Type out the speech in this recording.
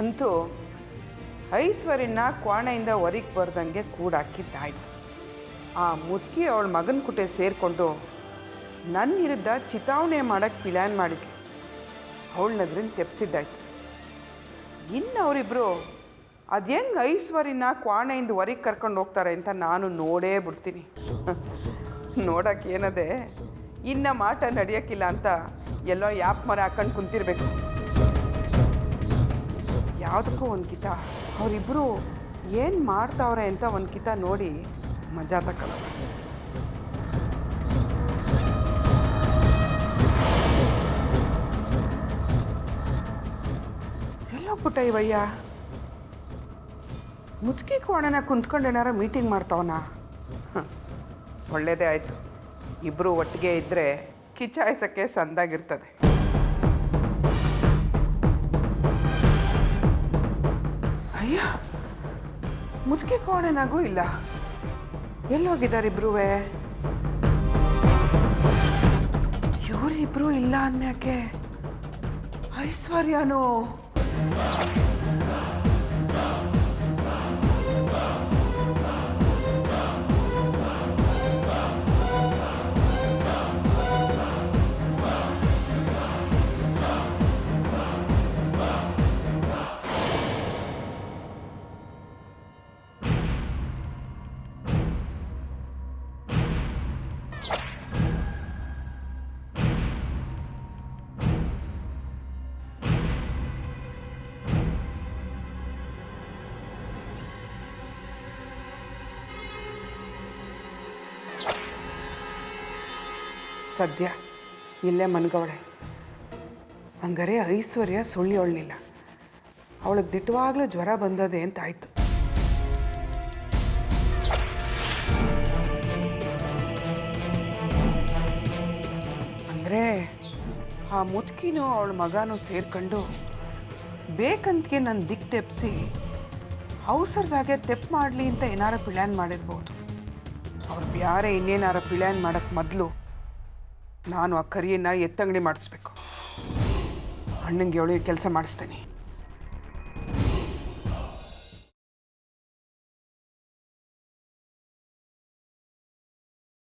ಅಂತೂ ಐಶ್ವರ್ಯನ ಕ್ವಾಣೆಯಿಂದ ಹೊರಗೆ ಬರ್ದಂಗೆ ಕೂಡಾಕಿದ್ದಾಯ್ತು. ಆ ಮುದುಕಿ ಅವಳ ಮಗನ ಕುಟೆ ಸೇರಿಕೊಂಡು ನನ್ನ ವಿರುದ್ಧ ಚಿತಾವಣೆ ಮಾಡೋಕ್ಕೆ ಪ್ಲ್ಯಾನ್ ಮಾಡಿದ್ಲು. ಅವಳನ್ನದ್ರಿಂದ ತೆಪ್ಸಿದ್ದಾಯ್ತು. ಇನ್ನು ಅವರಿಬ್ಬರು ಅದು ಹೆಂಗೆ ಐಶ್ವರ್ಯನ ಕ್ವಾಣೆಯಿಂದ ಹೊರಗೆ ಕರ್ಕೊಂಡು ಹೋಗ್ತಾರೆ ಅಂತ ನಾನು ನೋಡೇ ಬಿಡ್ತೀನಿ. ನೋಡೋಕೆ ಏನದೆ, ಇನ್ನು ಮಾಟ ನಡೆಯೋಕ್ಕಿಲ್ಲ ಅಂತ ಎಲ್ಲೋ ಯಾಪ್ ಮರ ಹಾಕೊಂಡು ಕುಂತಿರ್ಬೇಕು. ಯಾವುದಕ್ಕೂ ಒಂದು ಕಿತ ಅವರಿಬ್ಬರು ಏನು ಮಾಡ್ತಾವ್ರೆ ಅಂತ ಒಂದು ಕಿತ ನೋಡಿ ಮಜಾ ತಗೊಳ್ಳೋಣ. ಎಲ್ಲೋಗ್ಬಿಟ್ಟ ಇವಯ್ಯ? ಮುದುಕಿ ಕೋಣನ ಕುಂತ್ಕೊಂಡು ಏನಾರ ಮೀಟಿಂಗ್ ಮಾಡ್ತಾವನ? ಒಳ್ಳೇದೇ ಆಯಿತು. ಇಬ್ಬರು ಒಟ್ಟಿಗೆ ಇದ್ದರೆ ಕಿಚಾಯಿಸೋಕ್ಕೆ ಸಂದಾಗಿರ್ತದೆ. ಅಯ್ಯ, ಮುದುಕಿ ಕೋಣೆನಾಗೂ ಇಲ್ಲ. ಎಲ್ಲೋಗಿದ್ದಾರೆ ಇಬ್ರೂ? ಇವರಿಬ್ರು ಇಲ್ಲ ಅಂದ್ಮ್ಯಾಕೆ ಐಶ್ವರ್ಯನೂ ಸದ್ಯ ಇಲ್ಲೇ ಮನ್ಗವಳೆ. ಹಂಗಾರೆ ಐಶ್ವರ್ಯ ಸುಳ್ಳಿಯೋಳ್ನಿಲ್ಲ. ಅವಳಿಗೆ ದಿಟ್ಟವಾಗ್ಲೂ ಜ್ವರ ಬಂದದೆ ಅಂತ ಆಯಿತು. ಅಂದರೆ ಆ ಮುದುಕಿನೂ ಅವಳ ಮಗನೂ ಸೇರ್ಕೊಂಡು ಬೇಕಂತಗೆ ನನ್ನ ದಿಕ್ಕು ತೆಪ್ಪಿಸಿ ಅವಸರದಾಗೆ ತೆಪ್ಪು ಮಾಡಲಿ ಅಂತ ಏನಾರ ಪ್ಲ್ಯಾನ್ ಮಾಡಿರ್ಬೋದು. ಅವ್ರು ಬ್ಯಾರೆ ಇನ್ನೇನಾರ ಪ್ಲ್ಯಾನ್ ಮಾಡೋಕ್ಕೆ ಮೊದಲು ನಾನು ಆ ಕರಿಯನ್ನು ಎತ್ತಂಗಡಿ ಮಾಡಿಸ್ಬೇಕು. ಅಣ್ಣಂಗೆ ಅವಳಿಗೆ ಕೆಲಸ ಮಾಡಿಸ್ತೇನೆ.